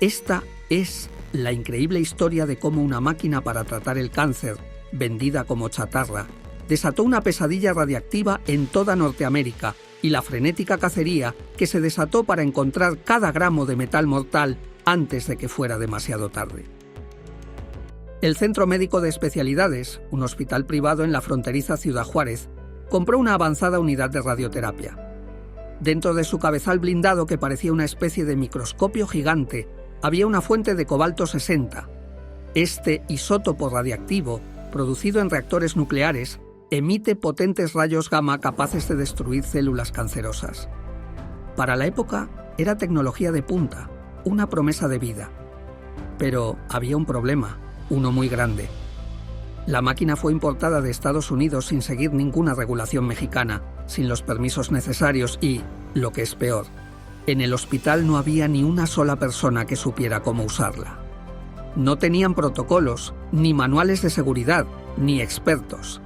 Esta es la increíble historia de cómo una máquina para tratar el cáncer, vendida como chatarra, desató una pesadilla radiactiva en toda Norteamérica y la frenética cacería que se desató para encontrar cada gramo de metal mortal antes de que fuera demasiado tarde. El Centro Médico de Especialidades, un hospital privado en la fronteriza Ciudad Juárez, compró una avanzada unidad de radioterapia. Dentro de su cabezal blindado, que parecía una especie de microscopio gigante, había una fuente de cobalto 60. Este isótopo radiactivo, producido en reactores nucleares, emite potentes rayos gamma capaces de destruir células cancerosas. Para la época, era tecnología de punta, una promesa de vida. Pero había un problema, uno muy grande. La máquina fue importada de Estados Unidos sin seguir ninguna regulación mexicana, sin los permisos necesarios y, lo que es peor, en el hospital no había ni una sola persona que supiera cómo usarla. No tenían protocolos, ni manuales de seguridad, ni expertos.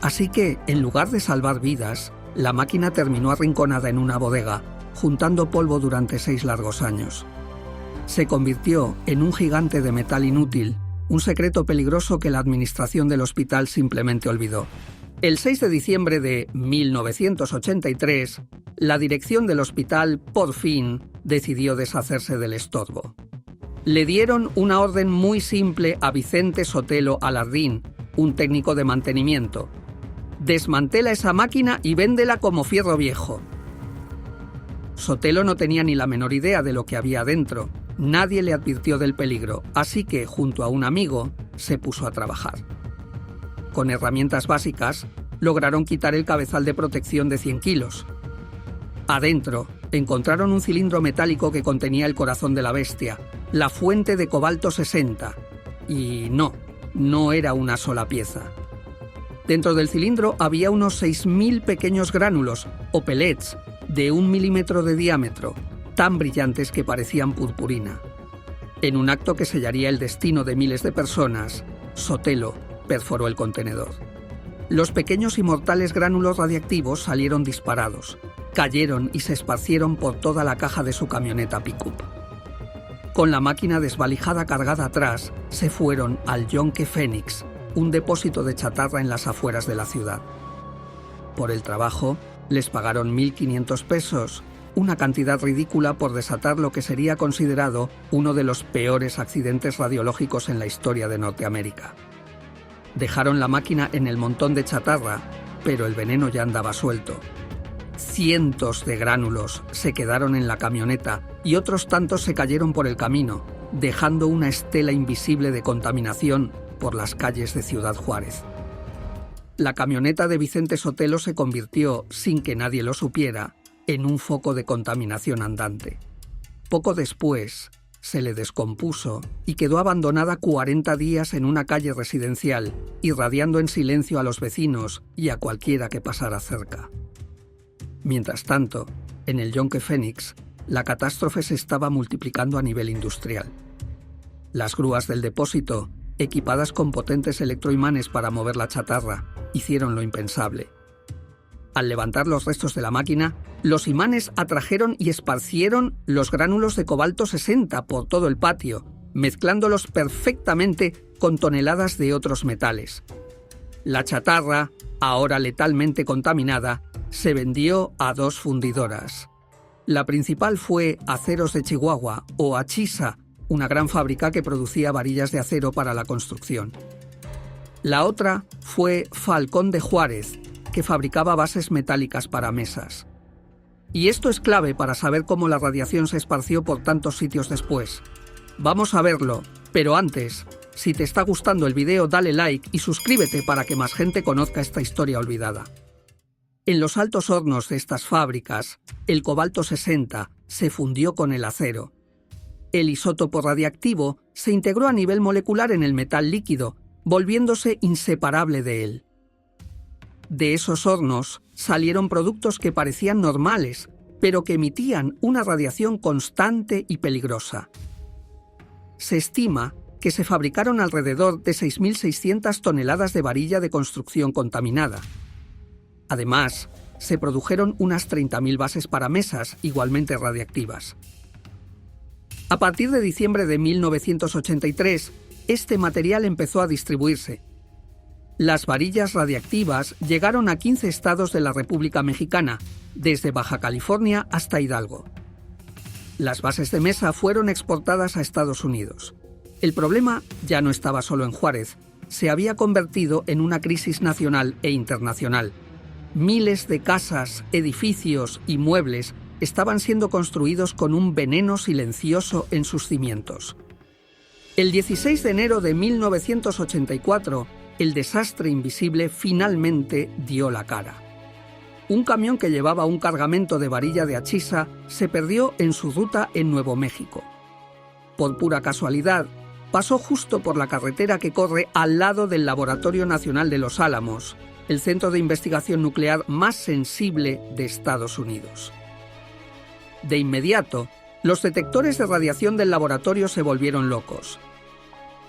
Así que, en lugar de salvar vidas, la máquina terminó arrinconada en una bodega, juntando polvo durante 6 largos años. Se convirtió en un gigante de metal inútil, un secreto peligroso que la administración del hospital simplemente olvidó. El 6 de diciembre de 1983, la dirección del hospital, por fin, decidió deshacerse del estorbo. Le dieron una orden muy simple a Vicente Sotelo Alardín, un técnico de mantenimiento. Desmantela esa máquina y véndela como fierro viejo. Sotelo no tenía ni la menor idea de lo que había dentro. Nadie le advirtió del peligro, así que, junto a un amigo, se puso a trabajar. Con herramientas básicas, lograron quitar el cabezal de protección de 100 kilos. Adentro, encontraron un cilindro metálico que contenía el corazón de la bestia, la fuente de cobalto 60. Y no era una sola pieza. Dentro del cilindro había unos 6.000 pequeños gránulos, o pellets, de 1 milímetro de diámetro, tan brillantes que parecían purpurina. En un acto que sellaría el destino de miles de personas, Sotelo perforó el contenedor. Los pequeños y mortales gránulos radiactivos salieron disparados, cayeron y se esparcieron por toda la caja de su camioneta pick-up. Con la máquina desvalijada cargada atrás, se fueron al Yonke Phoenix, un depósito de chatarra en las afueras de la ciudad. Por el trabajo, les pagaron 1.500 pesos, una cantidad ridícula por desatar lo que sería considerado uno de los peores accidentes radiológicos en la historia de Norteamérica. Dejaron la máquina en el montón de chatarra, pero el veneno ya andaba suelto. Cientos de gránulos se quedaron en la camioneta y otros tantos se cayeron por el camino, dejando una estela invisible de contaminación por las calles de Ciudad Juárez. La camioneta de Vicente Sotelo se convirtió, sin que nadie lo supiera, en un foco de contaminación andante. Poco después, se le descompuso y quedó abandonada 40 días en una calle residencial, irradiando en silencio a los vecinos y a cualquiera que pasara cerca. Mientras tanto, en el Yonke Phoenix, la catástrofe se estaba multiplicando a nivel industrial. Las grúas del depósito, equipadas con potentes electroimanes para mover la chatarra, hicieron lo impensable. Al levantar los restos de la máquina, los imanes atrajeron y esparcieron los gránulos de cobalto 60 por todo el patio, mezclándolos perfectamente con toneladas de otros metales. La chatarra, ahora letalmente contaminada, se vendió a 2 fundidoras. La principal fue Aceros de Chihuahua, o Achisa, una gran fábrica que producía varillas de acero para la construcción. La otra fue Falcón de Juárez, que fabricaba bases metálicas para mesas. Y esto es clave para saber cómo la radiación se esparció por tantos sitios después. Vamos a verlo, pero antes, si te está gustando el video, dale like y suscríbete para que más gente conozca esta historia olvidada. En los altos hornos de estas fábricas, el cobalto 60 se fundió con el acero. El isótopo radiactivo se integró a nivel molecular en el metal líquido, volviéndose inseparable de él. De esos hornos salieron productos que parecían normales, pero que emitían una radiación constante y peligrosa. Se estima que se fabricaron alrededor de 6.600 toneladas de varilla de construcción contaminada. Además, se produjeron unas 30.000 bases para mesas igualmente radiactivas. A partir de diciembre de 1983, este material empezó a distribuirse. Las varillas radiactivas llegaron a 15 estados de la República Mexicana, desde Baja California hasta Hidalgo. Las bases de mesa fueron exportadas a Estados Unidos. El problema ya no estaba solo en Juárez, se había convertido en una crisis nacional e internacional. Miles de casas, edificios y muebles estaban siendo construidos con un veneno silencioso en sus cimientos. El 16 de enero de 1984, el desastre invisible finalmente dio la cara. Un camión que llevaba un cargamento de varilla de hachisa se perdió en su ruta en Nuevo México. Por pura casualidad, pasó justo por la carretera que corre al lado del Laboratorio Nacional de Los Álamos, el centro de investigación nuclear más sensible de Estados Unidos. De inmediato, los detectores de radiación del laboratorio se volvieron locos.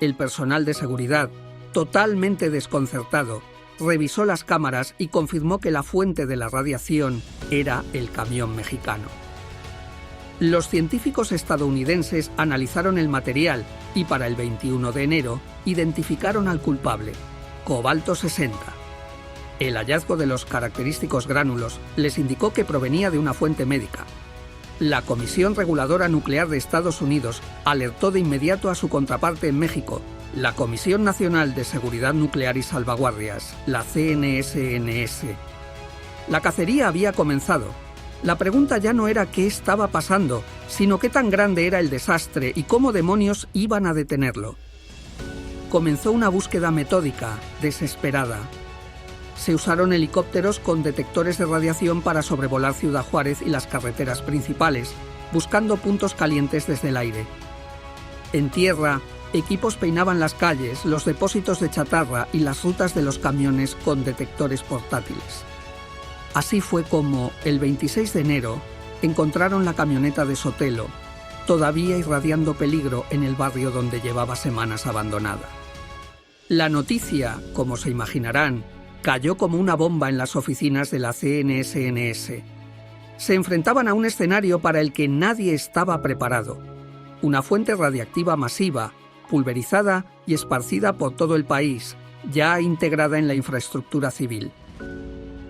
El personal de seguridad, totalmente desconcertado, revisó las cámaras y confirmó que la fuente de la radiación era el camión mexicano. Los científicos estadounidenses analizaron el material y para el 21 de enero identificaron al culpable, cobalto 60. El hallazgo de los característicos gránulos les indicó que provenía de una fuente médica. La Comisión Reguladora Nuclear de Estados Unidos alertó de inmediato a su contraparte en México, la Comisión Nacional de Seguridad Nuclear y Salvaguardias, la CNSNS. La cacería había comenzado. La pregunta ya no era qué estaba pasando, sino qué tan grande era el desastre y cómo demonios iban a detenerlo. Comenzó una búsqueda metódica, desesperada. Se usaron helicópteros con detectores de radiación para sobrevolar Ciudad Juárez y las carreteras principales, buscando puntos calientes desde el aire. En tierra, equipos peinaban las calles, los depósitos de chatarra y las rutas de los camiones con detectores portátiles. Así fue como, el 26 de enero, encontraron la camioneta de Sotelo, todavía irradiando peligro en el barrio donde llevaba semanas abandonada. La noticia, como se imaginarán, cayó como una bomba en las oficinas de la CNSNS. Se enfrentaban a un escenario para el que nadie estaba preparado. Una fuente radiactiva masiva, pulverizada y esparcida por todo el país, ya integrada en la infraestructura civil.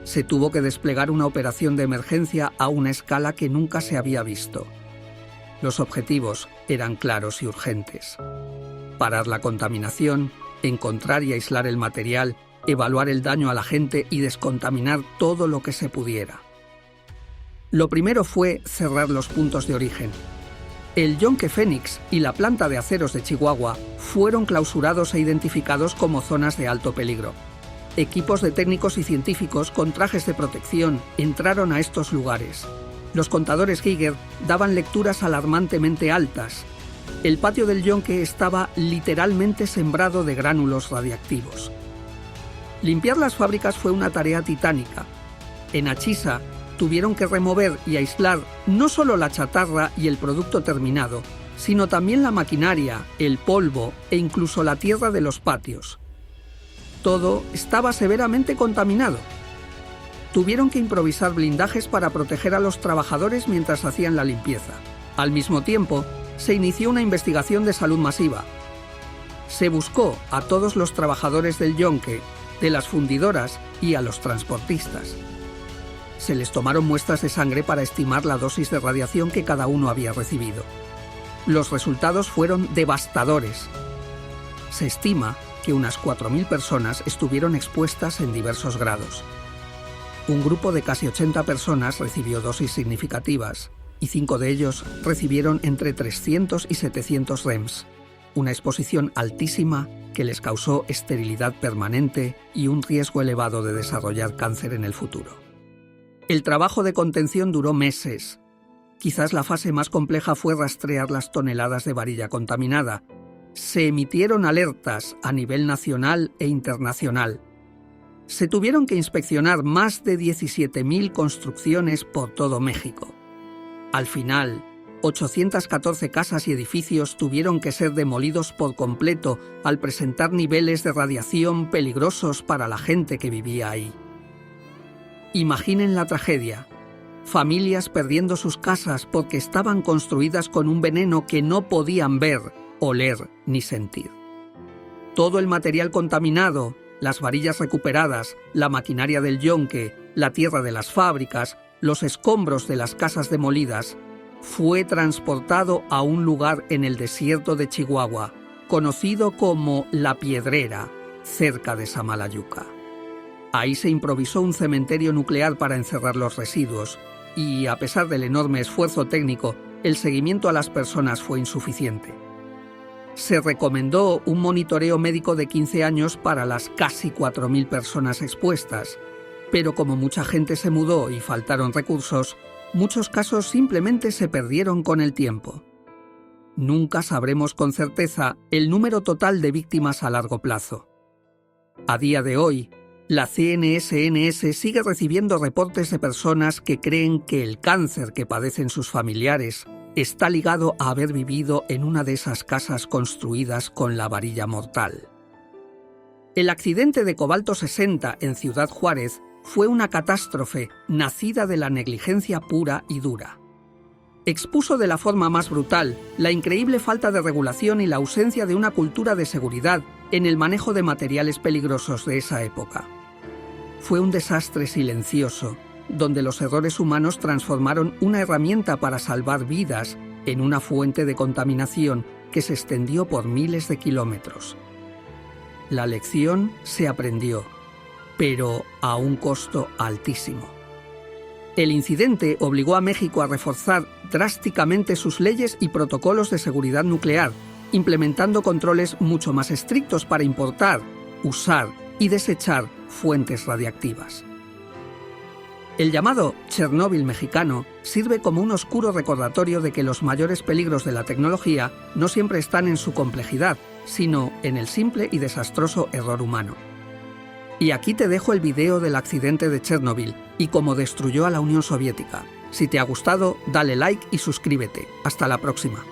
Se tuvo que desplegar una operación de emergencia a una escala que nunca se había visto. Los objetivos eran claros y urgentes: parar la contaminación, encontrar y aislar el material, evaluar el daño a la gente y descontaminar todo lo que se pudiera. Lo primero fue cerrar los puntos de origen. El Yonke Fénix y la planta de aceros de Chihuahua fueron clausurados e identificados como zonas de alto peligro. Equipos de técnicos y científicos con trajes de protección entraron a estos lugares. Los contadores Geiger daban lecturas alarmantemente altas. El patio del Yonke estaba literalmente sembrado de gránulos radiactivos. Limpiar las fábricas fue una tarea titánica. En Achisa tuvieron que remover y aislar no solo la chatarra y el producto terminado, sino también la maquinaria, el polvo e incluso la tierra de los patios. Todo estaba severamente contaminado. Tuvieron que improvisar blindajes para proteger a los trabajadores mientras hacían la limpieza. Al mismo tiempo, se inició una investigación de salud masiva. Se buscó a todos los trabajadores del Yonke, de las fundidoras y a los transportistas. Se les tomaron muestras de sangre para estimar la dosis de radiación que cada uno había recibido. Los resultados fueron devastadores. Se estima que unas 4.000 personas estuvieron expuestas en diversos grados. Un grupo de casi 80 personas recibió dosis significativas y 5 de ellos recibieron entre 300 y 700 REMS, una exposición altísima que les causó esterilidad permanente y un riesgo elevado de desarrollar cáncer en el futuro. El trabajo de contención duró meses. Quizás la fase más compleja fue rastrear las toneladas de varilla contaminada. Se emitieron alertas a nivel nacional e internacional. Se tuvieron que inspeccionar más de 17.000 construcciones por todo México. Al final, 814 casas y edificios tuvieron que ser demolidos por completo al presentar niveles de radiación peligrosos para la gente que vivía ahí. Imaginen la tragedia. familias perdiendo sus casas porque estaban construidas con un veneno que no podían ver, oler ni sentir. Todo el material contaminado, las varillas recuperadas, la maquinaria del yunque, la tierra de las fábricas, los escombros de las casas demolidas, fue transportado a un lugar en el desierto de Chihuahua, conocido como La Piedrera, cerca de Samalayuca. Ahí se improvisó un cementerio nuclear para encerrar los residuos, y a pesar del enorme esfuerzo técnico, el seguimiento a las personas fue insuficiente. Se recomendó un monitoreo médico de 15 años para las casi 4.000 personas expuestas, pero como mucha gente se mudó y faltaron recursos, muchos casos simplemente se perdieron con el tiempo. Nunca sabremos con certeza el número total de víctimas a largo plazo. A día de hoy, la CNSNS sigue recibiendo reportes de personas que creen que el cáncer que padecen sus familiares está ligado a haber vivido en una de esas casas construidas con la varilla mortal. El accidente de Cobalto 60 en Ciudad Juárez fue una catástrofe nacida de la negligencia pura y dura. Expuso de la forma más brutal la increíble falta de regulación y la ausencia de una cultura de seguridad en el manejo de materiales peligrosos de esa época. Fue un desastre silencioso, donde los errores humanos transformaron una herramienta para salvar vidas en una fuente de contaminación que se extendió por miles de kilómetros. La lección se aprendió, pero a un costo altísimo. El incidente obligó a México a reforzar drásticamente sus leyes y protocolos de seguridad nuclear, implementando controles mucho más estrictos para importar, usar y desechar fuentes radiactivas. El llamado Chernóbil mexicano sirve como un oscuro recordatorio de que los mayores peligros de la tecnología no siempre están en su complejidad, sino en el simple y desastroso error humano. Y aquí te dejo el video del accidente de Chernóbil y cómo destruyó a la Unión Soviética. Si te ha gustado, dale like y suscríbete. Hasta la próxima.